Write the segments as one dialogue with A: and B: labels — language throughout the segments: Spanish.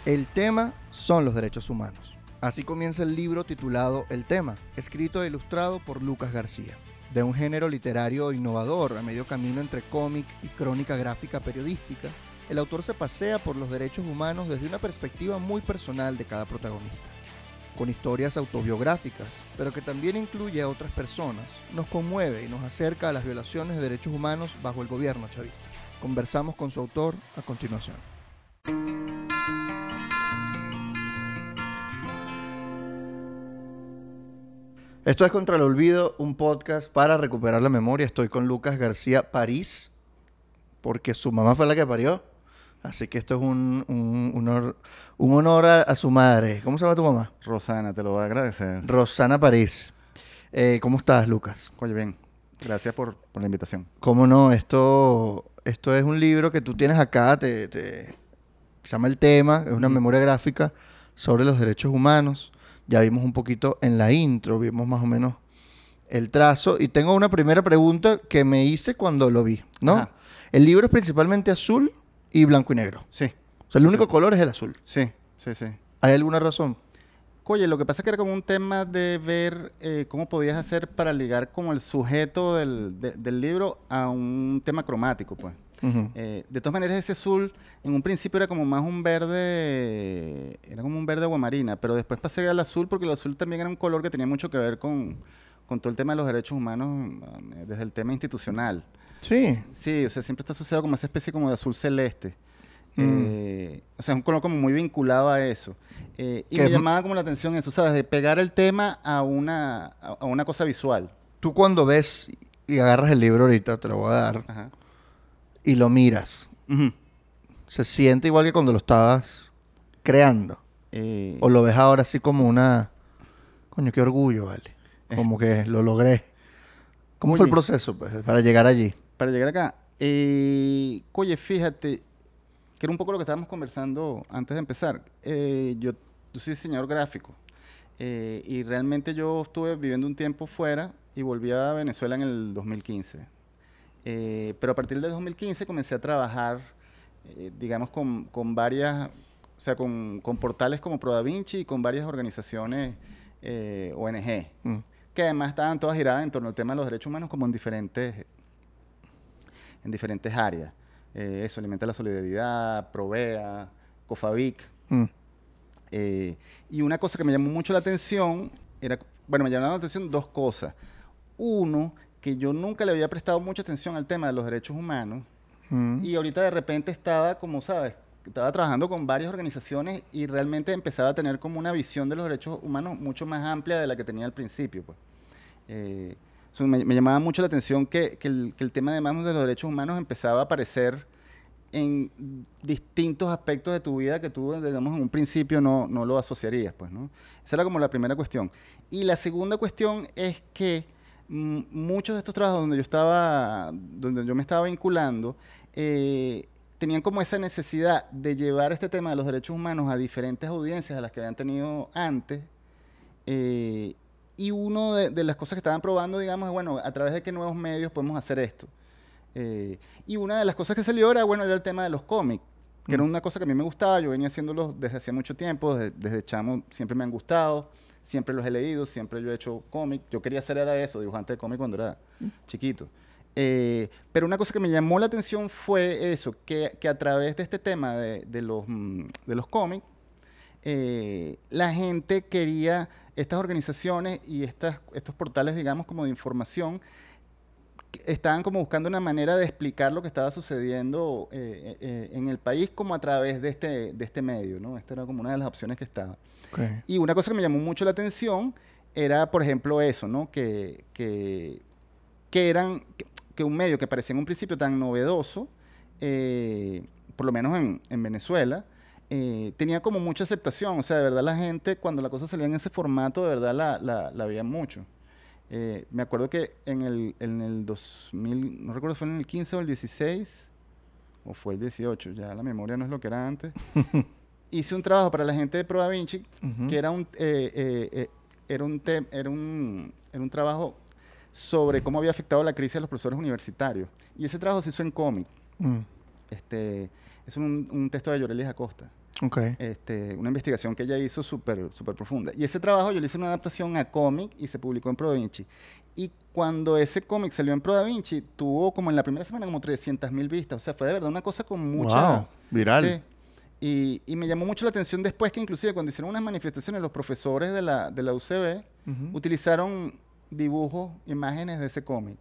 A: El tema son los derechos humanos. Así comienza el libro titulado El tema, escrito e ilustrado por Lucas García. De un género literario innovador, a medio camino entre cómic y crónica gráfica periodística, el autor se pasea por los derechos humanos desde una perspectiva muy personal de cada protagonista. Con historias autobiográficas, pero que también incluye a otras personas, nos conmueve y nos acerca a las violaciones de derechos humanos bajo el gobierno chavista. Conversamos con su autor a continuación. Esto es Contra el Olvido, un podcast para recuperar la memoria. Estoy con Lucas García París, porque su mamá fue la que parió. Así que esto es un honor a su madre. ¿Cómo se llama tu mamá?
B: Rosana, te lo voy a agradecer.
A: Rosana París. ¿Cómo estás, Lucas?
B: Oye, bien. Gracias por la invitación.
A: ¿Cómo no? Esto es un libro que tú tienes acá, se llama El tema, es una memoria gráfica sobre los derechos humanos. Ya vimos un poquito en la intro, vimos más o menos el trazo. Y tengo una primera pregunta que me hice cuando lo vi, ¿no?
B: Ajá.
A: El libro es principalmente azul y blanco y negro.
B: Sí.
A: O sea, el único color es el azul.
B: Sí.
A: ¿Hay alguna razón?
B: Oye, lo que pasa es que era como un tema de ver cómo podías hacer para ligar como el sujeto del libro a un tema cromático, pues.
A: Uh-huh.
B: De todas maneras, ese azul en un principio era como más un verde, era como un verde aguamarina, pero después pasé al azul porque el azul también era un color que tenía mucho que ver con todo el tema de los derechos humanos desde el tema institucional.
A: Sí.
B: Sí, o sea, siempre está asociado como esa especie como de azul celeste. O sea, es un color como muy vinculado a eso. Y me llamaba como la atención eso, ¿sabes? De pegar el tema a una cosa visual.
A: Tú cuando ves y agarras el libro ahorita, te lo voy a dar,
B: Ajá.
A: y lo miras,
B: Ujú.
A: ¿se siente igual que cuando lo estabas creando? ¿O lo ves ahora así como una... Coño, qué orgullo, vale? Como que lo logré. ¿Cómo fue el
B: Oye,
A: proceso, pues, para llegar allí?
B: para llegar acá, oye, fíjate, que era un poco lo que estábamos conversando antes de empezar. Yo soy diseñador gráfico y realmente yo estuve viviendo un tiempo fuera y volví a Venezuela en el 2015. Pero a partir del 2015 comencé a trabajar, digamos, con varias, o sea, con portales como ProDaVinci y con varias organizaciones ONG, que además estaban todas giradas en torno al tema de los derechos humanos como en diferentes áreas. Eso, Alimenta la Solidaridad, Provea, Cofavic. Y una cosa que me llamó mucho la atención me llamaron la atención dos cosas. Uno, que yo nunca le había prestado mucha atención al tema de los derechos humanos. Y ahorita de repente estaba, como sabes, estaba trabajando con varias organizaciones y realmente empezaba a tener como una visión de los derechos humanos mucho más amplia de la que tenía al principio, pues. Me llamaba mucho la atención que el tema de los derechos humanos empezaba a aparecer en distintos aspectos de tu vida que tú, digamos, en un principio no lo asociarías, pues, ¿no? Esa era como la primera cuestión. Y la segunda cuestión es que muchos de estos trabajos donde yo me estaba vinculando, tenían como esa necesidad de llevar este tema de los derechos humanos a diferentes audiencias a las que habían tenido antes. Y una de las cosas que estaban probando, digamos, es, bueno, a través de qué nuevos medios podemos hacer esto. Y una de las cosas que salió era el tema de los cómics, que era una cosa que a mí me gustaba. Yo venía haciéndolos desde hacía mucho tiempo, desde chamo siempre me han gustado, siempre los he leído, siempre yo he hecho cómics. Yo quería hacer era eso, dibujante de cómic cuando era chiquito. Pero una cosa que me llamó la atención fue eso, que a través de este tema de los cómics, la gente quería, estas organizaciones y estos portales, digamos, como de información, estaban como buscando una manera de explicar lo que estaba sucediendo en el país como a través de este medio, ¿no? Esta era como una de las opciones que estaba.
A: Okay.
B: Y una cosa que me llamó mucho la atención era, por ejemplo, eso, ¿no? Que un medio que parecía en un principio tan novedoso, por lo menos en Venezuela, tenía como mucha aceptación. O sea, de verdad la gente, cuando la cosa salía en ese formato, de verdad la veía mucho. Me acuerdo que en el 2000, no recuerdo si fue en el 15 o el 16, o fue el 18, ya la memoria no es lo que era antes. Hice un trabajo para la gente de ProDaVinci, que era un trabajo sobre cómo había afectado la crisis a los profesores universitarios. Y ese trabajo se hizo en cómic. Es un texto de Yorelis Acosta.
A: Okay.
B: Una investigación que ella hizo súper profunda. Y ese trabajo yo le hice una adaptación a cómic y se publicó en Pro Da Vinci. Y cuando ese cómic salió en Pro Da Vinci, tuvo como en la primera semana como 300.000 vistas. O sea, fue de verdad una cosa con mucha...
A: Wow, viral.
B: Sí. Y me llamó mucho la atención después que inclusive cuando hicieron unas manifestaciones, los profesores de la UCB utilizaron dibujos, imágenes de ese cómic.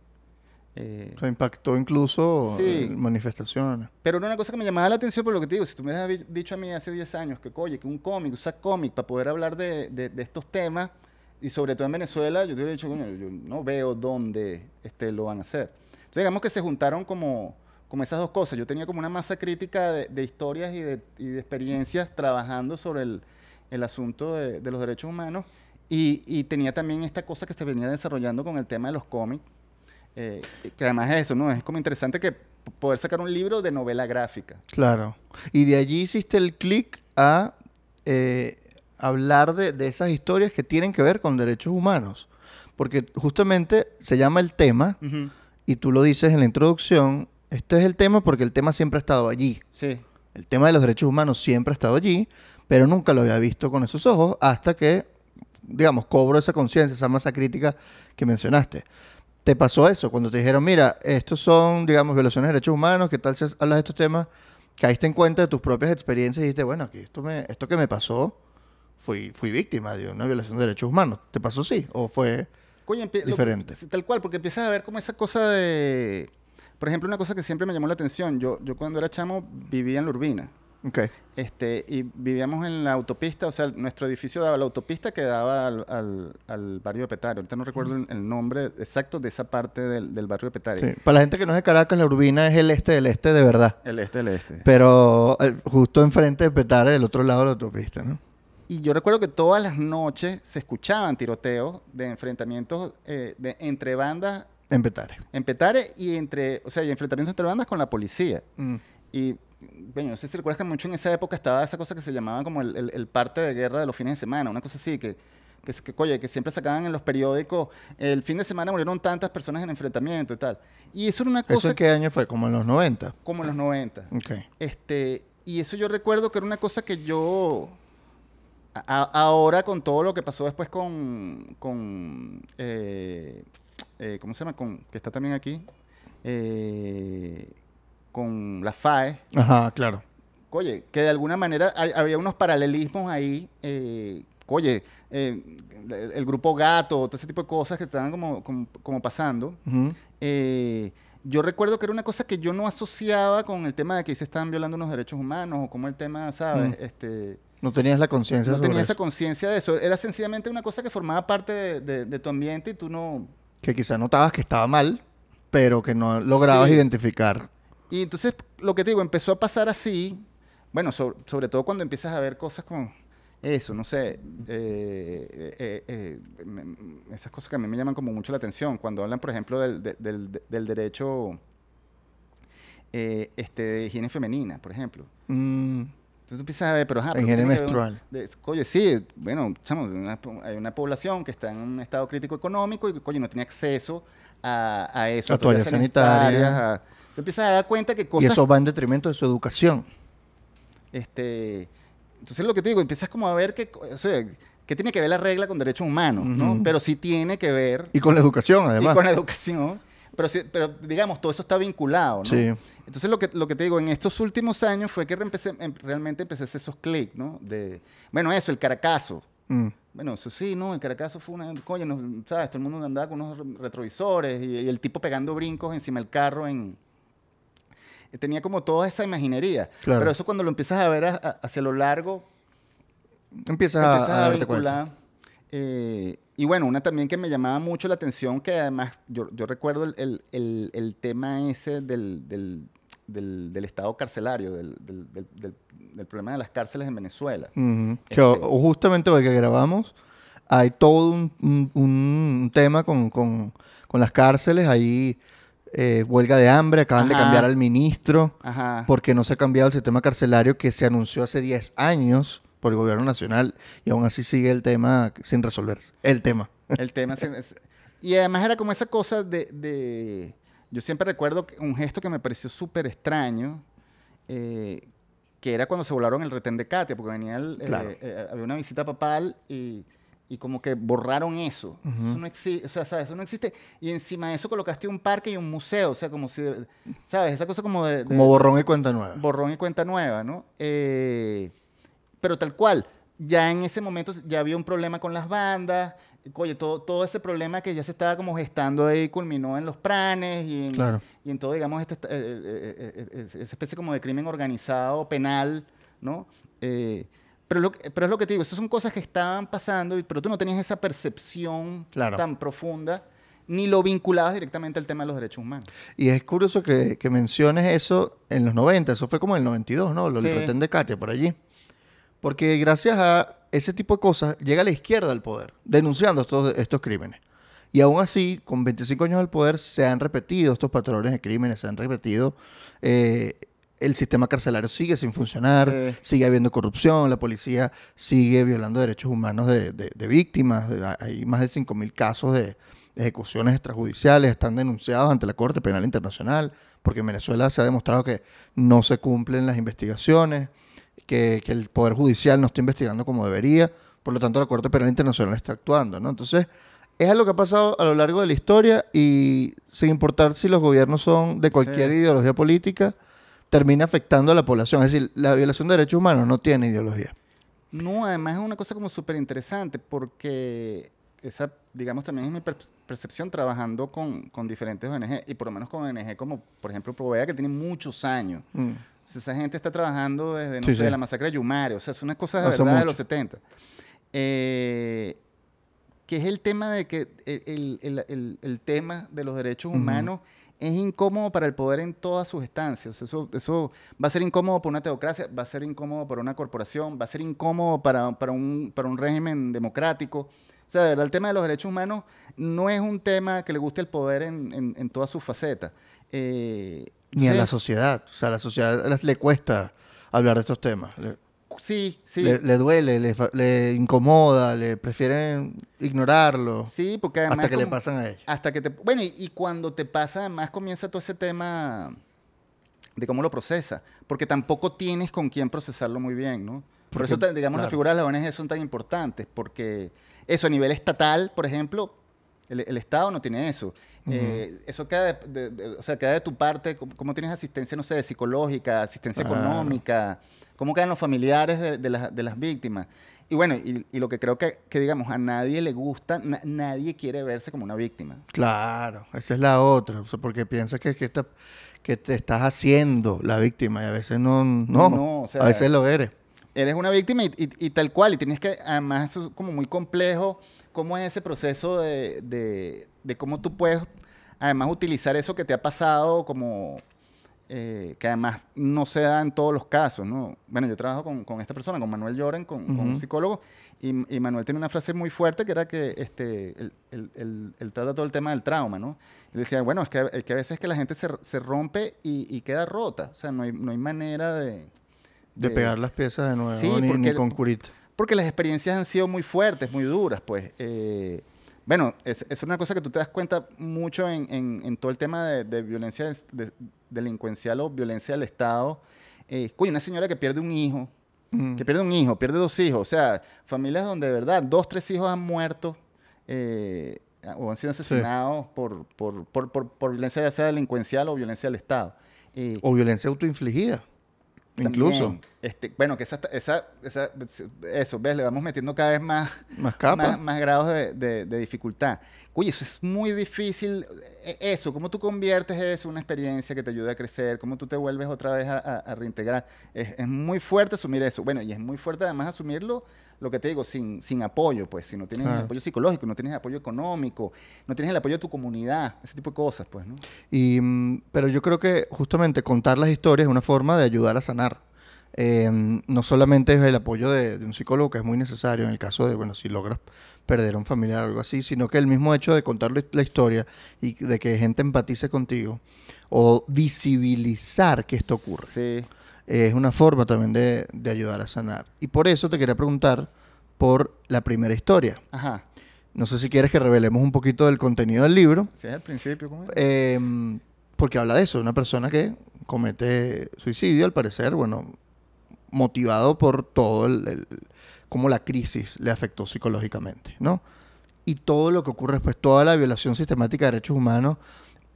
A: O sea, impactó incluso
B: sí,
A: manifestaciones.
B: pero era una cosa que me llamaba la atención por lo que te digo. Si tú me hubieras dicho a mí hace 10 años que, oye, que un cómic, usa cómic para poder hablar de estos temas, y sobre todo en Venezuela, yo te hubiera dicho, coño, yo no veo dónde lo van a hacer. Entonces, digamos que se juntaron como esas dos cosas. Yo tenía como una masa crítica de historias y de experiencias trabajando sobre el asunto de los derechos humanos, y tenía también esta cosa que se venía desarrollando con el tema de los cómics. Que además es eso, ¿no? Es como interesante que poder sacar un libro de novela gráfica.
A: Claro. Y de allí hiciste el clic a hablar de esas historias que tienen que ver con derechos humanos. Porque justamente se llama el tema, y tú lo dices en la introducción, este es el tema porque el tema siempre ha estado allí.
B: Sí.
A: El tema de los derechos humanos siempre ha estado allí, pero nunca lo había visto con esos ojos hasta que, digamos, cobro esa conciencia, esa masa crítica que mencionaste. ¿Te pasó eso? Cuando te dijeron, mira, estos son, digamos, violaciones de derechos humanos, ¿qué tal si hablas de estos temas? ¿Caíste en cuenta de tus propias experiencias y dijiste, bueno, aquí esto que me pasó, fui víctima de una violación de derechos humanos? ¿Te pasó así? ¿O fue diferente?
B: Tal cual, porque empiezas a ver como esa cosa de... Por ejemplo, una cosa que siempre me llamó la atención. Yo cuando era chamo vivía en la Urbina.
A: Okay.
B: Y vivíamos en la autopista, o sea, nuestro edificio daba a la autopista que daba al barrio de Petare. Ahorita no recuerdo el nombre exacto de esa parte del barrio de Petare.
A: Sí. Para la gente que no es de Caracas, la Urbina es el este del este de verdad.
B: El este del este.
A: Pero justo enfrente de Petare, del otro lado de la autopista, ¿no?
B: Y yo recuerdo que todas las noches se escuchaban tiroteos de enfrentamientos entre bandas.
A: En Petare.
B: En Petare y enfrentamientos entre bandas con la policía. Y bueno, no sé si recuerdas que mucho en esa época estaba esa cosa que se llamaba como el parte de guerra de los fines de semana, una cosa así, que siempre sacaban en los periódicos, el fin de semana murieron tantas personas en enfrentamiento y tal. Y eso era una cosa...
A: ¿Eso en qué año fue? ¿Como en los 90?
B: Como en los 90.
A: Okay.
B: Y eso yo recuerdo que era una cosa que yo... ahora con todo lo que pasó después con ¿cómo se llama? Que está también aquí. Con la FAE.
A: Ajá, claro.
B: Oye, que de alguna manera había unos paralelismos ahí. El grupo Gato, todo ese tipo de cosas que estaban como pasando. Yo recuerdo que era una cosa que yo no asociaba con el tema de que se estaban violando unos derechos humanos o como el tema, ¿sabes?
A: No tenías la conciencia
B: sobre eso. No tenía esa
A: eso.
B: conciencia de eso. Era sencillamente una cosa que formaba parte de tu ambiente y tú no...
A: Que quizás notabas que estaba mal, pero que no lograbas identificar.
B: Y entonces, lo que te digo, empezó a pasar así, bueno, sobre todo cuando empiezas a ver cosas como eso, no sé, esas cosas que a mí me llaman como mucho la atención, cuando hablan, por ejemplo, del derecho de higiene femenina, por ejemplo. Entonces tú empiezas a ver, pero...
A: higiene menstrual.
B: Oye, sí, bueno, hay una población que está en un estado crítico económico y, oye, no tiene acceso a eso.
A: A toallas sanitarias.
B: Tú empiezas a dar cuenta que cosas...
A: Y eso va en detrimento de su educación.
B: Entonces, lo que te digo, empiezas como a ver que tiene que ver la regla con derechos humanos, ¿no? Pero sí tiene que ver...
A: Y con la educación, además.
B: Y con la educación. Pero digamos, todo eso está vinculado, ¿no?
A: Sí.
B: Entonces, lo que te digo, en estos últimos años fue que realmente empecé a hacer esos clics, ¿no? Bueno, eso, el Caracazo. Bueno, eso sí, ¿no? El Caracazo fue una... Coño, ¿sabes? Todo el mundo andaba con unos retrovisores y el tipo pegando brincos encima del carro tenía como toda esa imaginería.
A: Claro.
B: Pero eso cuando lo empiezas a ver hacia lo largo...
A: Empiezas a darte
B: vincular. Y bueno, una también que me llamaba mucho la atención, que además yo recuerdo el tema ese del estado carcelario, del problema de las cárceles en Venezuela.
A: Que justamente hoy que grabamos, hay todo un tema con las cárceles. Ahí huelga de hambre, acaban de cambiar al ministro, porque no se ha cambiado el sistema carcelario que se anunció hace 10 años por el gobierno nacional, y aún así sigue el tema sin resolverse. El tema.
B: Y además era como esa cosa yo siempre recuerdo un gesto que me pareció súper extraño, que que era cuando se volaron el retén de Katia, porque venía
A: Claro.
B: había una visita papal y como que borraron eso.
A: Ujú.
B: Eso no existe, o sea, ¿sabes? Eso no existe. Y encima de eso colocaste un parque y un museo, o sea, como si, ¿sabes? Esa cosa como de
A: Como borrón y cuenta nueva.
B: borrón y cuenta nueva, ¿no? Pero tal cual, ya en ese momento ya había un problema con las bandas. Oye, todo ese problema que ya se estaba como gestando ahí culminó en los pranes
A: Claro.
B: y en todo, digamos, esa especie como de crimen organizado, penal, ¿no? Pero es lo que te digo, esas son cosas que estaban pasando, pero tú no tenías esa percepción
A: Claro.
B: tan profunda, ni lo vinculabas directamente al tema de los derechos humanos.
A: Y es curioso que menciones eso en los 90, eso fue como en el 92, ¿no? Lo del
B: Sí.
A: retén de Katia, por allí. Porque gracias a ese tipo de cosas llega la izquierda al poder, denunciando estos crímenes. Y aún así, con 25 años al poder, se han repetido estos patrones de crímenes, se han repetido. El sistema carcelario sigue sin funcionar,
B: Sí.
A: sigue habiendo corrupción, la policía sigue violando derechos humanos de víctimas. Hay más de 5.000 casos de ejecuciones extrajudiciales, están denunciados ante la Corte Penal Internacional, porque en Venezuela se ha demostrado que no se cumplen las investigaciones, que el Poder Judicial no está investigando como debería, por lo tanto la Corte Penal Internacional está actuando, ¿no? Entonces, es algo que ha pasado a lo largo de la historia y sin importar si los gobiernos son de cualquier
B: Sí.
A: ideología política, termina afectando a la población. Es decir, la violación de derechos humanos no tiene ideología.
B: No, además es una cosa como súper interesante porque esa, digamos, también es mi percepción trabajando con diferentes ONG y por lo menos con ONG como, por ejemplo, Provea, que tiene muchos años.
A: Mm.
B: O sea, esa gente está trabajando desde, no
A: Sí,
B: sé,
A: sí.
B: la masacre de Yumare. O sea, es una cosa de
A: Hace
B: verdad de
A: mucho.
B: los 70. Que es el tema de que el tema de los derechos
A: Ujú.
B: humanos es incómodo para el poder en todas sus estancias. Eso va a ser incómodo para una teocracia, va a ser incómodo para una corporación, va a ser incómodo para un régimen democrático. O sea, de verdad, el tema de los derechos humanos no es un tema que le guste al poder en todas sus facetas.
A: Ni a la
B: Entonces,
A: sociedad. O sea, a la sociedad le cuesta hablar de estos temas.
B: sí, sí.
A: Le duele, le incomoda, le prefieren ignorarlo
B: Sí, porque además
A: hasta que le
B: como-
A: pasan a ellos.
B: hasta que te... Bueno, y cuando te pasa, además comienza todo ese tema de cómo lo procesa, porque tampoco tienes con quién procesarlo muy bien, ¿no? Por
A: Porque,
B: eso, digamos,
A: claro.
B: las figuras de las ONG son tan importantes, porque eso a nivel estatal, por ejemplo, el Estado no tiene eso. Eso queda o sea, queda de tu parte, cómo tienes asistencia, no sé, psicológica, asistencia
A: Claro.
B: económica, cómo quedan los familiares de las víctimas. Y bueno, y lo que creo que, digamos, a nadie le gusta, nadie quiere verse como una víctima.
A: Claro, esa es la otra. O sea, porque piensas que te estás haciendo la víctima y a veces no,
B: No, o sea,
A: a veces lo eres.
B: eres una víctima y tal cual, y tienes que, además, eso es como muy complejo, cómo es ese proceso de cómo tú puedes, además, utilizar eso que te ha pasado como, que además no se da en todos los casos, ¿no? Bueno, yo trabajo con esta persona, con Manuel Lloren, con un
A: Ujú.
B: psicólogo, y Manuel tiene una frase muy fuerte que era que él trata todo el tema del trauma, ¿no? Él decía, bueno, es que a veces que la gente se rompe y queda rota, o sea, no hay manera
A: De
B: de-
A: pegar las piezas de nuevo,
B: Sí,
A: ni
B: porque
A: con curita.
B: porque las experiencias han sido muy fuertes, muy duras, pues. Bueno, es una cosa que tú te das cuenta mucho en todo el tema de violencia delincuencial o violencia del Estado. Coño, una señora que pierde un hijo,
A: Mm.
B: pierde 2 hijos. O sea, familias donde de verdad 2, 3 hijos han muerto o han sido asesinados por violencia ya sea delincuencial o violencia del Estado.
A: O violencia autoinfligida, incluso.
B: También, bueno, que eso, ¿ves? Le vamos metiendo cada vez más,
A: Más capas.
B: más grados de dificultad. Oye, eso es muy difícil. Eso, cómo tú conviertes eso en una experiencia que te ayude a crecer, cómo tú te vuelves otra vez a reintegrar. Es muy fuerte asumir eso. Bueno, y es muy fuerte además asumirlo, lo que te digo, sin apoyo, pues, si no tienes
A: Claro.
B: apoyo psicológico, no tienes apoyo económico, no tienes el apoyo de tu comunidad, ese tipo de cosas, pues, ¿no?
A: Pero yo creo que justamente contar las historias es una forma de ayudar a sanar. No solamente es el apoyo de un psicólogo, que es muy necesario en el caso de, bueno, si logras perder a un familiar o algo así, sino que el mismo hecho de contar la historia y de que gente empatice contigo o visibilizar que esto ocurre,
B: Sí.
A: es una forma también de ayudar a sanar. Y por eso te quería preguntar por la primera historia.
B: Ajá.
A: No sé si quieres que revelemos un poquito del contenido del libro.
B: Si es al principio, ¿cómo es?
A: Porque habla de eso, una persona que comete suicidio, al parecer, bueno, motivado por todo cómo la crisis le afectó psicológicamente, ¿no? Y todo lo que ocurre después, toda la violación sistemática de derechos humanos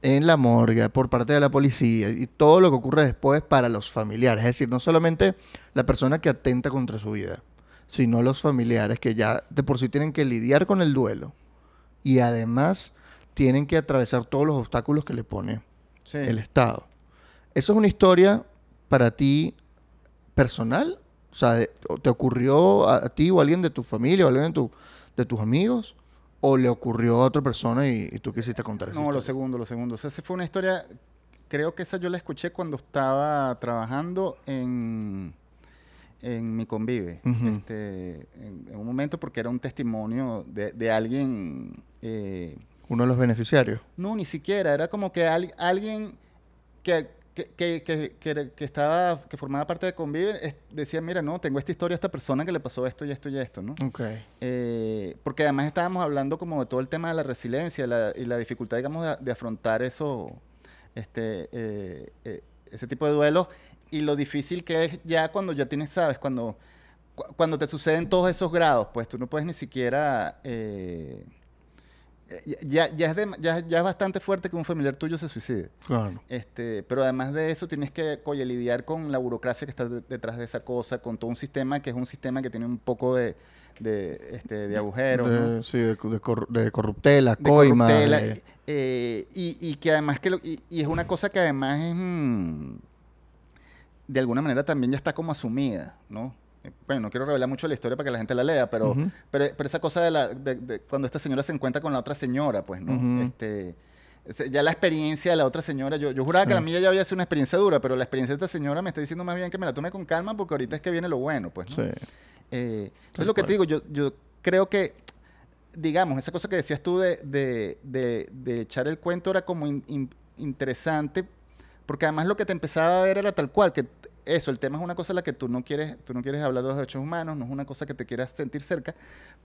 A: en la morgue, por parte de la policía, y todo lo que ocurre después para los familiares. Es decir, no solamente la persona que atenta contra su vida, sino los familiares que ya de por sí tienen que lidiar con el duelo y además tienen que atravesar todos los obstáculos que le pone el Estado. ¿Eso es una historia para ti personal? O sea, ¿te ocurrió a ti o a alguien de tu familia o a alguien de tus amigos? ¿O le ocurrió a otra persona y tú quisiste contar eso?
B: No, lo segundo. O sea, esa fue una historia, creo que esa yo la escuché cuando estaba trabajando en Mi Convive. En un momento, porque era un testimonio de alguien...
A: ¿Uno de los beneficiarios?
B: No, ni siquiera. Era como que alguien que formaba parte de Convive, decía, mira, no, tengo esta historia a esta persona que le pasó esto y esto y esto, ¿no?
A: Okay.
B: Porque además estábamos hablando como de todo el tema de la resiliencia y la dificultad, digamos, de afrontar eso, ese tipo de duelos, y lo difícil que es ya cuando ya tienes, ¿sabes? Cuando te suceden todos esos grados, pues tú no puedes ni siquiera... Ya es bastante fuerte que un familiar tuyo se suicide.
A: Claro.
B: Pero además de eso tienes que lidiar con la burocracia que está detrás de esa cosa, con todo un sistema que es un sistema que tiene un poco de agujeros, ¿no?
A: Sí, de corruptela, coima.
B: Y que además y es una cosa que además es de alguna manera también ya está como asumida, ¿no? Bueno, no quiero revelar mucho la historia para que la gente la lea, pero esa cosa de cuando esta señora se encuentra con la otra señora, pues, ¿no? Ya la experiencia de la otra señora, yo juraba que la mía ya había sido una experiencia dura, pero la experiencia de esta señora me está diciendo más bien que me la tome con calma porque ahorita es que viene lo bueno, pues, ¿no? Sí. Entonces lo que te digo, yo creo que, digamos, esa cosa que decías tú de echar el cuento era como interesante, porque además lo que te empezaba a ver era tal cual, que eso, el tema es una cosa a la que tú no quieres hablar de los derechos humanos, no es una cosa que te quieras sentir cerca,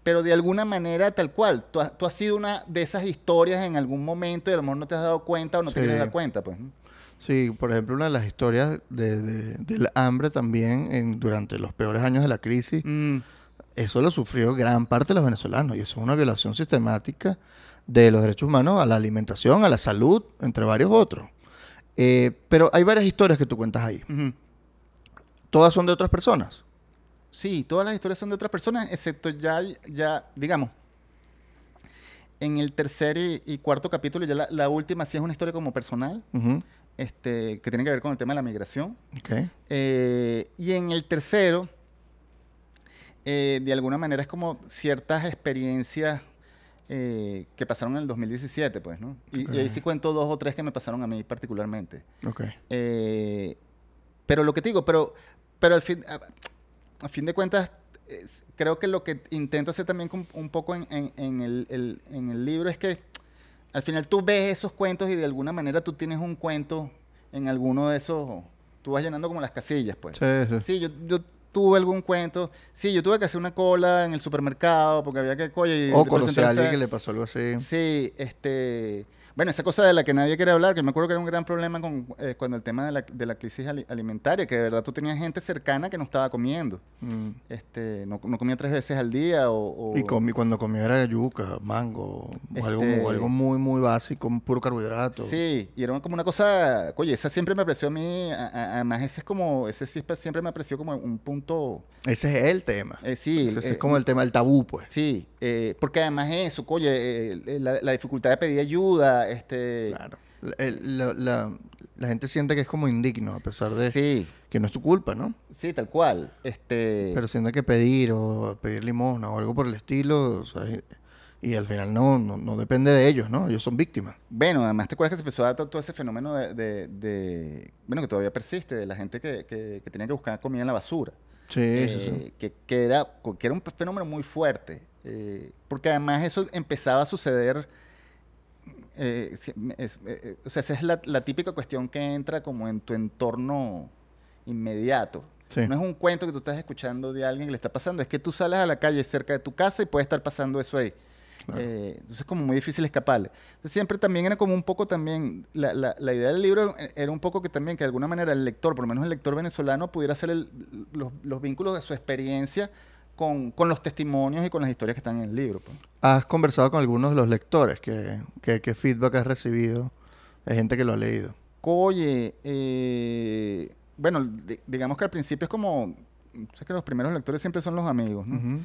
B: pero de alguna manera tal cual, tú has sido una de esas historias en algún momento y a lo mejor no te has dado cuenta o no te quieres dar cuenta, pues.
A: Sí, por ejemplo, una de las historias del hambre también durante los peores años de la crisis, eso lo sufrió gran parte de los venezolanos y eso es una violación sistemática de los derechos humanos a la alimentación, a la salud, entre varios otros. Pero hay varias historias que tú cuentas ahí. ¿Todas son de otras personas?
B: Sí, todas las historias son de otras personas, excepto ya digamos, en el tercer y cuarto capítulo, ya la última sí es una historia como personal, que tiene que ver con el tema de la migración.
A: Okay.
B: Y en el tercero, de alguna manera es como ciertas experiencias que pasaron en el 2017, pues, ¿no? Y ahí sí cuento 2 o 3 que me pasaron a mí particularmente.
A: Okay.
B: Pero lo que te digo, pero a fin de cuentas, creo que lo que intento hacer también un poco en el libro es que al final tú ves esos cuentos y de alguna manera tú tienes un cuento en alguno de esos, tú vas llenando como las casillas, pues.
A: Sí.
B: Sí, yo tuve algún cuento. Sí, yo tuve que hacer una cola en el supermercado porque había que...
A: O conocí a alguien que le pasó algo así.
B: Sí, bueno, esa cosa de la que nadie quiere hablar, que me acuerdo que era un gran problema cuando el tema de la crisis alimentaria, que de verdad tú tenías gente cercana que no estaba comiendo. No comía 3 veces al día
A: Y cuando comía era yuca, mango, algo muy, muy básico, puro carbohidrato.
B: Sí, y era como una cosa, oye, esa siempre me pareció a mí, además ese sí siempre me pareció como un punto...
A: Ese es el tema.
B: Sí.
A: Ese es como el tema del tabú, pues.
B: Sí, porque además eso, oye, la dificultad de pedir ayuda,
A: Claro. La gente siente que es como indigno, a pesar de
B: sí.
A: que no es tu culpa, ¿no?
B: Sí, tal cual.
A: Pero siente que pedir o pedir limosna o algo por el estilo, o sea, y al final no depende de ellos, ¿no? Ellos son víctimas.
B: Bueno, además te acuerdas que se empezó a dar todo ese fenómeno bueno, que todavía persiste, de la gente que tenía que buscar comida en la basura.
A: Sí.
B: Que era un fenómeno muy fuerte. Porque además eso empezaba a suceder... o sea, esa es la típica cuestión que entra como en tu entorno inmediato.
A: Sí.
B: No es un cuento que tú estás escuchando de alguien que le está pasando, es que tú sales a la calle cerca de tu casa y puede estar pasando eso ahí.
A: Claro.
B: Entonces es como muy difícil escaparle. Entonces siempre también era como un poco también, la idea del libro era un poco que también, que de alguna manera el lector, por lo menos el lector venezolano, pudiera hacer los vínculos de su experiencia con los testimonios y con las historias que están en el libro. Pues.
A: ¿Has conversado con algunos de los lectores? ¿Qué feedback has recibido de gente que lo ha leído?
B: Oye, bueno, digamos que al principio es como, sé que los primeros lectores siempre son los amigos, ¿no?
A: Uh-huh.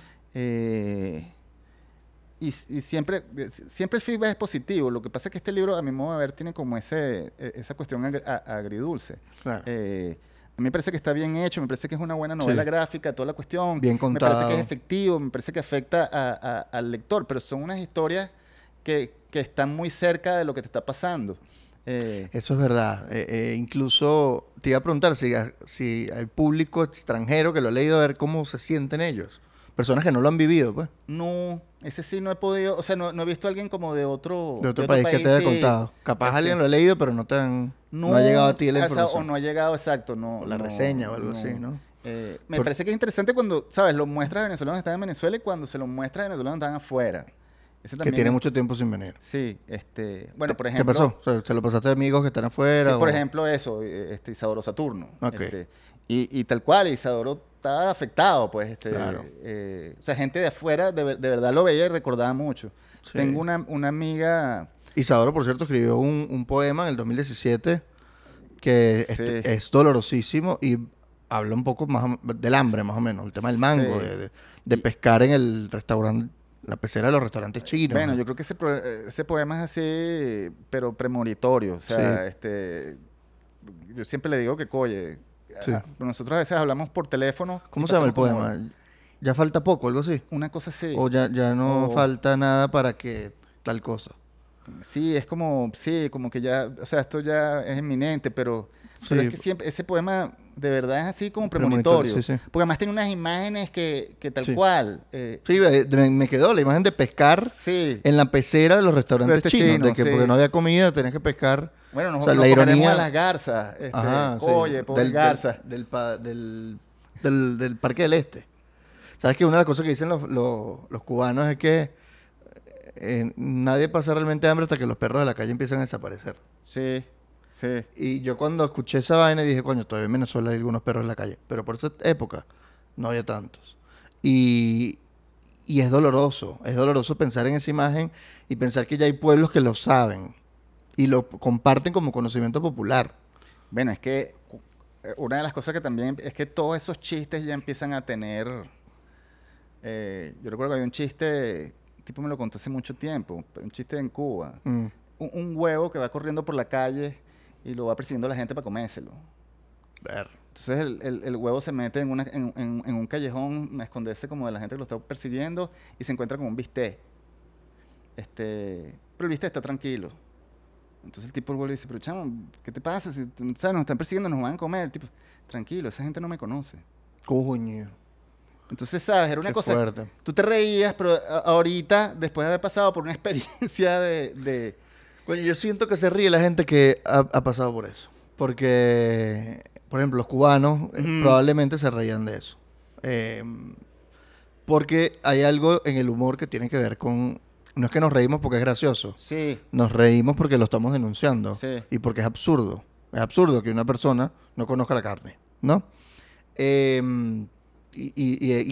B: Y siempre el feedback es positivo. Lo que pasa es que este libro, a mi modo de ver, tiene como esa cuestión agridulce.
A: Claro.
B: A mí me parece que está bien hecho, me parece que es una buena novela gráfica, toda la cuestión.
A: Bien contado.
B: Me parece que es efectivo, me parece que afecta al lector, pero son unas historias que están muy cerca de lo que te está pasando.
A: Eso es verdad. Incluso te iba a preguntar si hay público extranjero que lo ha leído, a ver cómo se sienten ellos. Personas que no lo han vivido, pues.
B: No, ese sí no he podido, o sea, no he visto a alguien como de otro
A: país que te haya
B: sí.
A: contado. Capaz alguien lo ha leído, pero no ha llegado a ti la información.
B: O no ha llegado, exacto. No,
A: o la reseña o algo así, ¿no?
B: Me parece que es interesante cuando, ¿sabes? Lo muestras a venezolanos que están en Venezuela y cuando se lo muestras a venezolanos que están afuera. Ese también
A: que tiene mucho tiempo sin venir.
B: Sí, bueno, por ejemplo...
A: ¿Qué pasó? O sea, ¿se lo pasaste a amigos que están afuera?
B: Sí, por ejemplo, eso, Isadoro Saturno.
A: Okay.
B: Y tal cual, Isadoro estaba afectado, pues.
A: Claro.
B: O sea, gente de afuera de verdad lo veía y recordaba mucho.
A: Sí.
B: Tengo una amiga...
A: Isadoro, por cierto, escribió un poema en el 2017 que
B: Sí.
A: es dolorosísimo y habla un poco más del hambre, más o menos. El tema del mango,
B: Sí.
A: de pescar en el restaurante, la pecera de los restaurantes chinos.
B: Bueno, yo creo que ese poema es así, pero premonitorio. O sea,
A: Sí.
B: yo siempre le digo que, oye,
A: Sí.
B: nosotros a veces hablamos por teléfono.
A: ¿Cómo
B: y
A: se llama el
B: pasamos
A: poema? ¿Ya falta poco, algo así?
B: una cosa así.
A: ¿O ya no falta nada para que tal cosa?
B: Sí, es como, como que ya, o sea, esto ya es inminente, pero
A: Sí.
B: es que siempre, ese poema de verdad es así como premonitorio.
A: Sí, sí.
B: Porque además tiene unas imágenes que tal
A: Sí.
B: cual.
A: Sí, me quedó la imagen de pescar
B: Sí.
A: en la pecera de los restaurantes chinos, de que
B: sí.
A: porque no había comida tenías que pescar.
B: Bueno,
A: o sea,
B: nos
A: la
B: comeremos
A: ironía
B: a las garzas.
A: Ajá, sí.
B: Oye, pobre garza.
A: Del Parque del Este. ¿Sabes que una de las cosas que dicen los cubanos es que nadie pasa realmente hambre hasta que los perros de la calle empiezan a desaparecer?
B: Sí, sí.
A: Y yo cuando escuché esa vaina dije, coño, todavía en Venezuela hay algunos perros en la calle. Pero por esa época no había tantos. Y es doloroso. Es doloroso pensar en esa imagen y pensar que ya hay pueblos que lo saben y lo comparten como conocimiento popular.
B: Bueno, es que una de las cosas que también es que todos esos chistes ya empiezan a tener... yo recuerdo que había un chiste, tipo me lo contó hace mucho tiempo, un chiste en Cuba.
A: Mm.
B: Un huevo que va corriendo por la calle y lo va persiguiendo la gente para comérselo.
A: Ver.
B: Entonces el huevo se mete en un callejón a esconderse como de la gente que lo está persiguiendo y se encuentra con un bistec. Pero el bistec está tranquilo. Entonces el tipo el huevo le dice, pero chamo, ¿qué te pasa? Si, ¿sabes? Nos están persiguiendo, nos van a comer. El tipo, tranquilo, esa gente no me conoce.
A: Coño.
B: Entonces, ¿sabes? Era una
A: Qué
B: cosa...
A: fuerte.
B: Tú te reías, pero ahorita, después de haber pasado por una experiencia de...
A: Coño, yo siento que se ríe la gente que ha pasado por eso. Porque, por ejemplo, los cubanos probablemente se reían de eso. Porque hay algo en el humor que tiene que ver con... No es que nos reímos porque es gracioso.
B: Sí.
A: Nos reímos porque lo estamos denunciando.
B: Sí.
A: Y porque es absurdo. Es absurdo que una persona no conozca la carne, ¿no? Y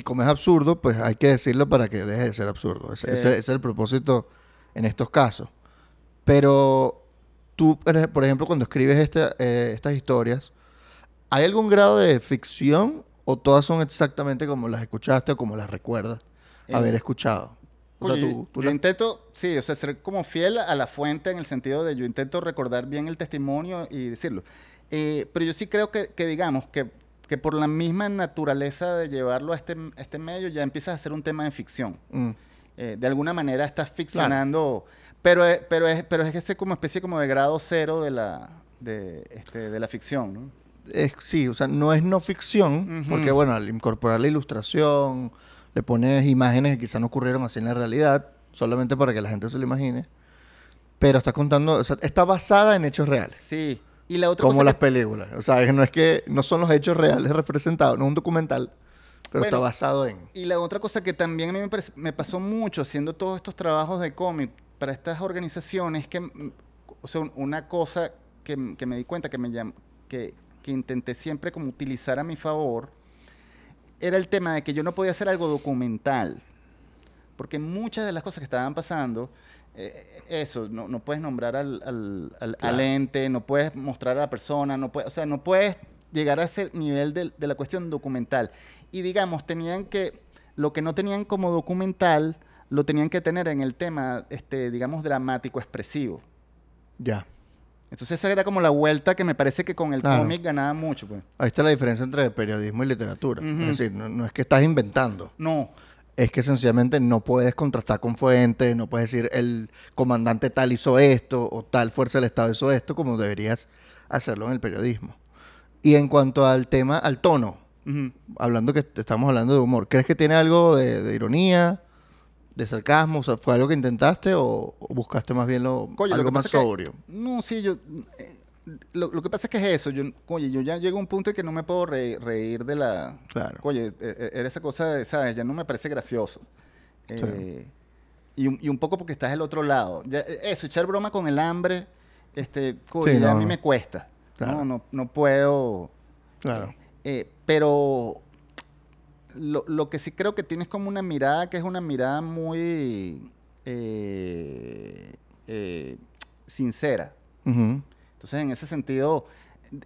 A: como es absurdo, pues hay que decirlo para que deje de ser absurdo.
B: Sí.
A: Ese es el propósito en estos casos. Pero tú, por ejemplo, cuando escribes estas historias, ¿hay algún grado de ficción o todas son exactamente como las escuchaste o como las recuerdas haber escuchado? O sea,
B: yo intento, sí, o sea, ser como fiel a la fuente en el sentido de yo intento recordar bien el testimonio y decirlo. Pero yo sí creo que digamos, que por la misma naturaleza de llevarlo a este medio ya empiezas a ser un tema de ficción. De alguna manera estás ficcionando, claro. pero es ese como especie como de grado cero de la ficción, ¿no?
A: Sí, o sea, no es no ficción, porque bueno, al incorporar la ilustración, le pones imágenes que quizás no ocurrieron así en la realidad, solamente para que la gente se lo imagine, pero está contando, o sea, está basada en hechos reales.
B: Sí. Y la otra
A: como
B: cosa
A: las películas, o sea, no es que no son los hechos reales representados, no es un documental, Pero está basado en...
B: Y la otra cosa que también a mí me pasó mucho haciendo todos estos trabajos de cómic para estas organizaciones, que, o sea, una cosa que me di cuenta que intenté siempre como utilizar a mi favor, era el tema de que yo no podía hacer algo documental. Porque muchas de las cosas que estaban pasando, eso, no puedes nombrar al ente, no puedes mostrar a la persona, no puedes llegar a ese nivel de la cuestión documental. Y digamos, lo que no tenían como documental, lo tenían que tener en el tema, digamos, dramático, expresivo.
A: Ya.
B: Entonces esa era como la vuelta que me parece que con el cómic ganaba mucho. Pues.
A: Ahí está la diferencia entre periodismo y literatura. Es decir, no es que estás inventando.
B: No.
A: Es que sencillamente no puedes contrastar con fuentes, no puedes decir el comandante tal hizo esto o tal fuerza del Estado hizo esto, como deberías hacerlo en el periodismo. Y en cuanto al tema, al tono, hablando que estamos hablando de humor, ¿crees que tiene algo de ironía, de sarcasmo? O sea, ¿fue algo que intentaste o buscaste más bien algo más sobrio?
B: No, sí, lo que pasa es que es eso. Yo ya llego a un punto en que no me puedo reír de la...
A: Claro.
B: Oye, era esa cosa de, ¿sabes? Ya no me parece gracioso.
A: Sí.
B: Y un poco porque estás del otro lado. Ya, eso, echar broma con el hambre,
A: Sí,
B: a mí me cuesta.
A: Claro.
B: No puedo.
A: Claro.
B: Pero lo que sí creo que tienes como una mirada, que es una mirada muy sincera. Entonces, en ese sentido,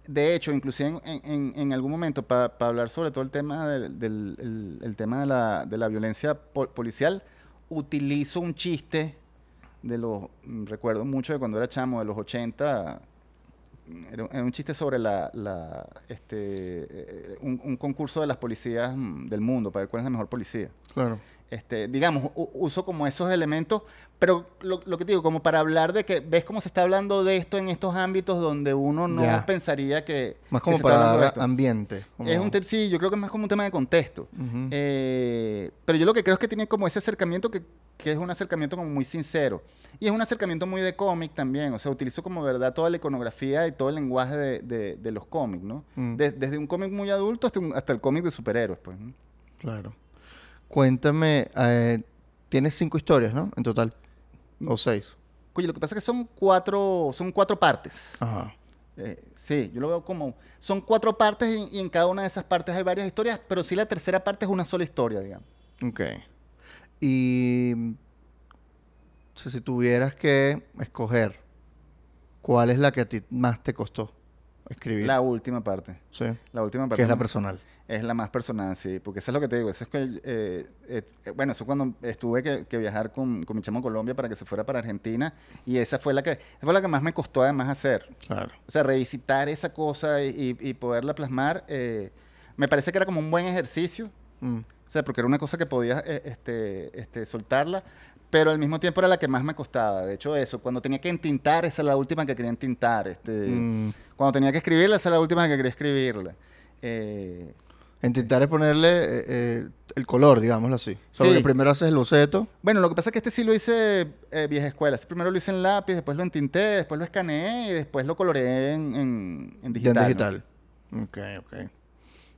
B: de hecho, inclusive en algún momento, para hablar sobre todo el tema el tema de la violencia policial, utilizo un chiste recuerdo mucho de cuando era chamo, de los 80, era un chiste sobre un concurso de las policías del mundo, para ver cuál es la mejor policía.
A: Claro.
B: Digamos, uso como esos elementos, pero lo que te digo, como para hablar de que ves cómo se está hablando de esto en estos ámbitos donde uno no pensaría que...
A: Más como
B: que
A: para dar ambiente. Como...
B: Sí, yo creo que es más como un tema de contexto. Pero yo lo que creo es que tiene como ese acercamiento que es un acercamiento como muy sincero. Y es un acercamiento muy de cómic también. O sea, utilizo como verdad toda la iconografía y todo el lenguaje de los cómics, ¿no? Desde un cómic muy adulto hasta el cómic de superhéroes, pues, ¿no?
A: Claro. Cuéntame, tienes 5 historias, ¿no? En total. ¿O 6?
B: Oye, lo que pasa es que son cuatro partes.
A: Ajá.
B: Sí, yo lo veo como... Son 4 partes y en cada una de esas partes hay varias historias, pero sí la tercera parte es una sola historia, digamos.
A: Ok. Y... O sea, si tuvieras que escoger, ¿cuál es la que a ti más te costó escribir?
B: La última parte.
A: Sí.
B: La última parte.
A: Que es la personal.
B: Es la más personal, sí. Porque eso es lo que te digo. Eso es que... bueno, eso cuando tuve que viajar con mi chamo a Colombia para que se fuera para Argentina. Y esa fue la que más me costó además hacer.
A: Claro.
B: O sea, revisitar esa cosa y poderla plasmar. Me parece que era como un buen ejercicio. O sea, porque era una cosa que podías soltarla. Pero al mismo tiempo era la que más me costaba. De hecho, eso. Cuando tenía que entintar, esa es la última que quería entintar. Cuando tenía que escribirla, esa es la última que quería escribirla.
A: Intentar es ponerle el color, digámoslo así.
B: Sí.
A: Porque primero haces el boceto.
B: Bueno, lo que pasa es que sí lo hice vieja escuela. Primero lo hice en lápiz, después lo entinté, después lo escaneé y después lo coloreé en digital.
A: Ya en digital. ¿No? Ok.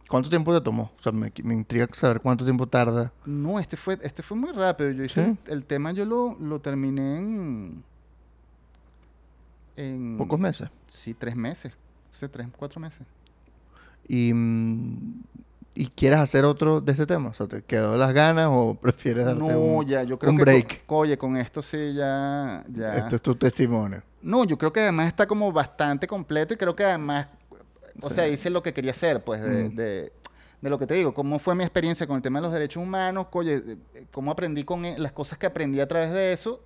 A: ¿Cuánto tiempo te tomó? O sea, me intriga saber cuánto tiempo tarda.
B: No, este fue muy rápido. Yo hice
A: ¿Sí?
B: el tema, yo lo terminé en...
A: ¿Pocos meses?
B: Sí, 3 meses. Hace 3, 4 meses.
A: ¿Y quieres hacer otro de este tema? O sea, ¿te quedó las ganas o prefieres darte
B: yo creo
A: un
B: que
A: break?
B: Oye, con esto sí ya...
A: Este es tu testimonio.
B: No, yo creo que además está como bastante completo y creo que además... O sea, hice lo que quería hacer, pues, de lo que te digo. Cómo fue mi experiencia con el tema de los derechos humanos, oye, cómo aprendí las cosas que aprendí a través de eso,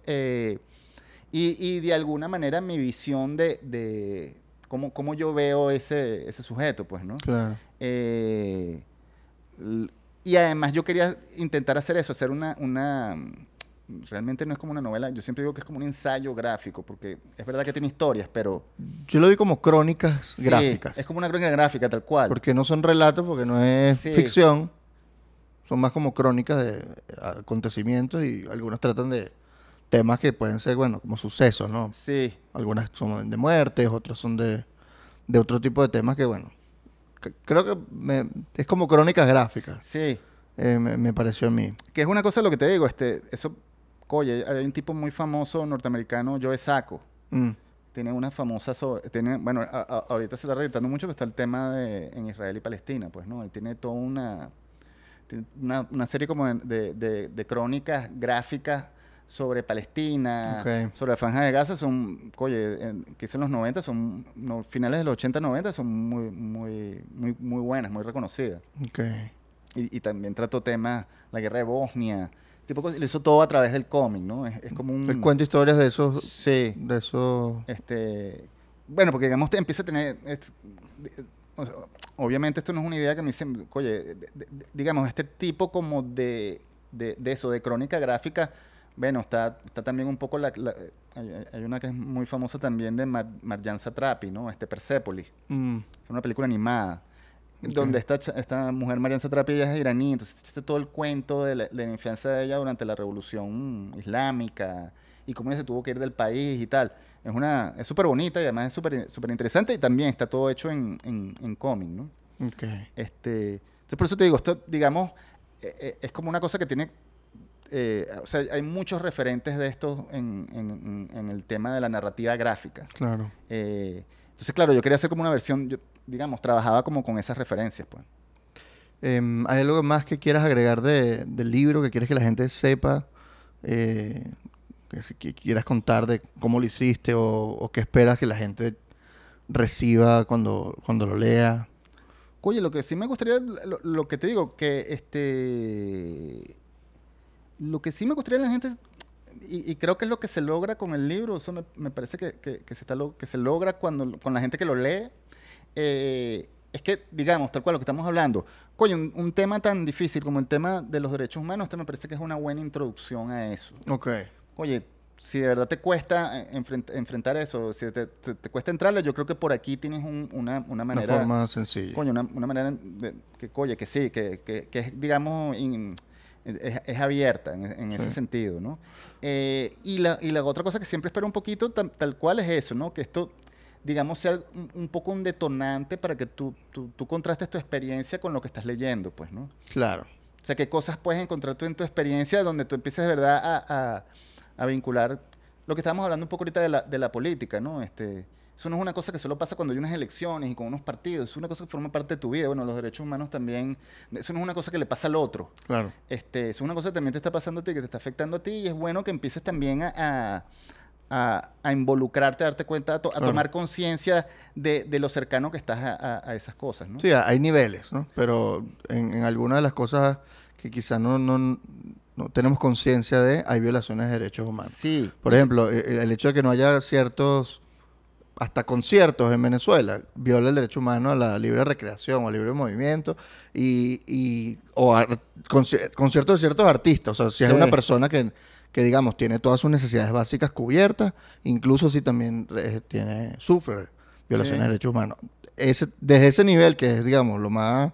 B: y de alguna manera mi visión de cómo yo veo ese sujeto, pues, ¿no?
A: Claro.
B: Y además yo quería intentar hacer eso, hacer realmente no es como una novela, yo siempre digo que es como un ensayo gráfico, porque es verdad que tiene historias, pero...
A: Yo lo vi como crónicas gráficas.
B: Sí, es como una crónica gráfica, tal cual.
A: Porque no son relatos, porque no es ficción. Son más como crónicas de acontecimientos y algunos tratan de temas que pueden ser, bueno, como sucesos, ¿no?
B: Sí.
A: Algunas son de muertes, otras son de otro tipo de temas que, bueno, creo que es como crónicas gráficas.
B: Sí.
A: me pareció a mí.
B: Que es una cosa lo que te digo, eso, oye, hay un tipo muy famoso norteamericano, Joe Sacco. Tiene una famosa, bueno, ahorita se está reeditando mucho, que está el tema en Israel y Palestina, pues, ¿no? Él tiene toda una serie como de crónicas gráficas sobre Palestina, sobre la Franja de Gaza, que hizo en los 90, finales de los 80, 90, son muy buenas, muy reconocidas. Y también trató temas, la guerra de Bosnia, lo hizo todo a través del cómic, ¿no? Es como un...
A: Él cuenta historias de esos...
B: Sí.
A: De esos...
B: Bueno, porque digamos, te empieza a tener... o sea, obviamente esto no es una idea que me dicen, oye, digamos, este tipo como de eso, de crónica gráfica, bueno, está también un poco hay una que es muy famosa también de Marjan Satrapi, ¿no? Persepolis. Es una película animada. Donde esta mujer Marjan Satrapi, ella es iraní, entonces hace todo el cuento de la infancia de ella durante la revolución islámica y cómo ella se tuvo que ir del país y tal. Es súper bonita y además es súper interesante, y también está todo hecho en cómic, ¿no? Entonces por eso te digo, esto, digamos, es como una cosa que tiene... o sea, hay muchos referentes de esto en el tema de la narrativa gráfica.
A: Claro.
B: Entonces, claro, yo quería hacer como una versión, digamos, trabajaba como con esas referencias, pues.
A: ¿Hay algo más que quieras agregar del libro, que quieres que la gente sepa? Que quieras contar de cómo lo hiciste o qué esperas que la gente reciba cuando lo lea.
B: Oye, lo que sí me gustaría, lo que te digo, que lo que sí me gustaría a la gente, y creo que es lo que se logra con el libro, eso me parece que se logra con la gente que lo lee, es que, digamos, tal cual lo que estamos hablando, coño, un tema tan difícil como el tema de los derechos humanos, me parece que es una buena introducción a eso. Oye, si de verdad te cuesta enfrentar eso, si te cuesta entrarle, yo creo que por aquí tienes una manera...
A: Una forma sencilla.
B: Coño, una manera que sí, que es, digamos, es abierta en ese sentido, ¿no? Y la otra cosa que siempre espero un poquito, tal cual es eso, ¿no? Que esto, digamos, sea un poco un detonante para que tú contrastes tu experiencia con lo que estás leyendo, pues, ¿no?
A: Claro.
B: O sea, qué cosas puedes encontrar tú en tu experiencia donde tú empieces de verdad a vincular lo que estábamos hablando un poco ahorita de la política, ¿no? Eso no es una cosa que solo pasa cuando hay unas elecciones y con unos partidos, es una cosa que forma parte de tu vida. Bueno, los derechos humanos también, eso no es una cosa que le pasa al otro.
A: Claro.
B: Es una cosa que también te está pasando a ti, que te está afectando a ti, y es bueno que empieces también a involucrarte, a darte cuenta, a tomar conciencia de lo cercano que estás a esas cosas, ¿no?
A: Sí, hay niveles, ¿no? Pero en algunas de las cosas que quizás no tenemos conciencia hay violaciones de derechos humanos.
B: Sí.
A: Por ejemplo, el hecho de que no haya hasta conciertos en Venezuela, viola el derecho humano a la libre recreación o libre movimiento conciertos de ciertos artistas. O sea, si es una persona que digamos tiene todas sus necesidades básicas cubiertas, incluso si también sufre violaciones de derechos humanos. Desde ese nivel, que es, digamos, lo más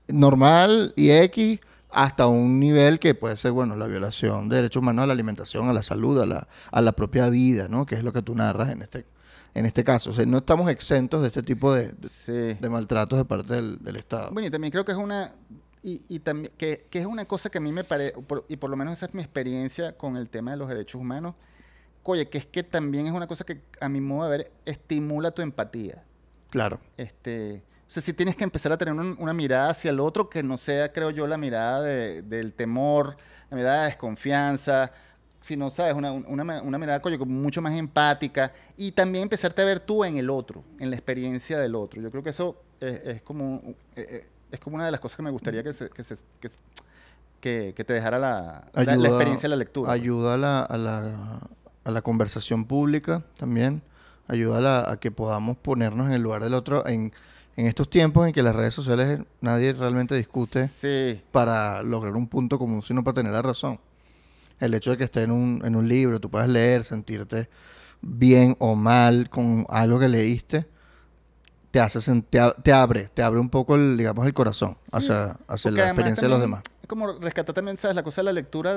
A: normal y X, hasta un nivel que puede ser, bueno, la violación de derechos humanos a la alimentación, a la salud, a la propia vida, ¿no? Que es lo que tú narras en este caso. O sea, no estamos exentos de este tipo de maltratos de parte del Estado.
B: Bueno, y también creo que es una... Y también que es una cosa que a mí me parece, y por lo menos esa es mi experiencia con el tema de los derechos humanos, oye, que es que también es una cosa que a mi modo de ver estimula tu empatía.
A: Claro.
B: O sea, si tienes que empezar a tener una mirada hacia el otro que no sea, creo yo, la mirada del temor, la mirada de desconfianza, sino, ¿sabes? Una mirada, coño, mucho más empática, y también empezarte a ver tú en el otro, en la experiencia del otro. Yo creo que eso es como una de las cosas que me gustaría que te dejara la experiencia de la lectura.
A: Ayuda a la conversación pública también. Ayuda a que podamos ponernos en el lugar del otro en estos tiempos en que las redes sociales nadie realmente discute para lograr un punto común, sino para tener la razón. El hecho de que esté en un libro, tú puedas leer, sentirte bien o mal con algo que leíste, te abre un poco el corazón hacia la experiencia de los demás.
B: Es como rescatar también, ¿sabes? La cosa de la lectura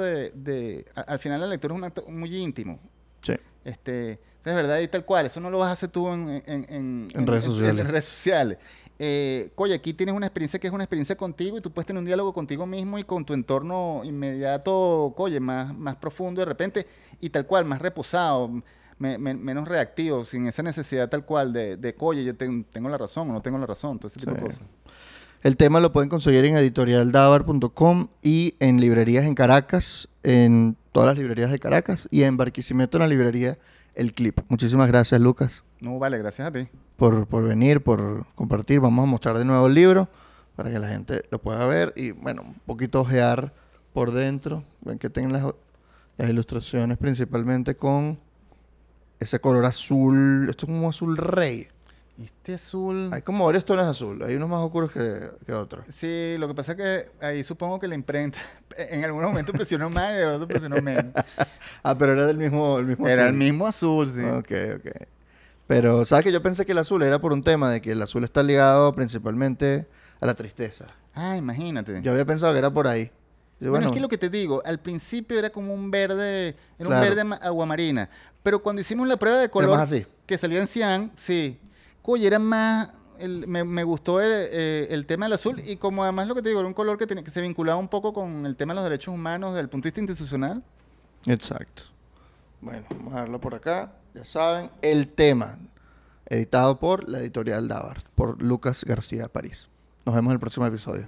B: al final la lectura es un acto muy íntimo.
A: Sí.
B: Es verdad y tal cual. Eso no lo vas a hacer tú en
A: redes sociales.
B: En redes sociales. Oye, aquí tienes una experiencia que es una experiencia contigo y tú puedes tener un diálogo contigo mismo y con tu entorno inmediato, oye, más profundo de repente y tal cual, más reposado, menos reactivo, sin esa necesidad tal cual de oye, yo tengo la razón o no tengo la razón, todo ese tipo de cosas.
A: El tema lo pueden conseguir en editorialdavar.com y en librerías en Caracas, en todas las librerías de Caracas y en Barquisimeto en la librería El Clip. Muchísimas gracias, Lucas.
B: No, vale, gracias a ti.
A: Por venir, por compartir. Vamos a mostrar de nuevo el libro para que la gente lo pueda ver y, bueno, un poquito ojear por dentro. Ven que tienen las ilustraciones principalmente con ese color azul. Esto es como azul rey.
B: Este azul...
A: Hay como varios tonos de azul. Hay unos más oscuros que otros.
B: Sí, lo que pasa es que ahí supongo que la imprenta en algún momento presionó más y de otro presionó menos.
A: Pero era del mismo azul.
B: Era el mismo azul, sí.
A: Ok. Pero, ¿sabes que yo pensé que el azul era por un tema de que el azul está ligado principalmente a la tristeza?
B: Ah, imagínate.
A: Yo había pensado que era por ahí.
B: Bueno, es que lo que te digo, al principio era como un verde, era
A: claro,
B: un verde aguamarina. Pero cuando hicimos la prueba de color
A: así,
B: que salía en cian, sí. Oye, era más, me gustó el tema del azul y como además lo que te digo, era un color que se vinculaba un poco con el tema de los derechos humanos desde el punto de vista institucional.
A: Exacto. Bueno, vamos a verlo por acá. Ya saben, El tema, editado por la editorial Davar, por Lucas García París. Nos vemos en el próximo episodio.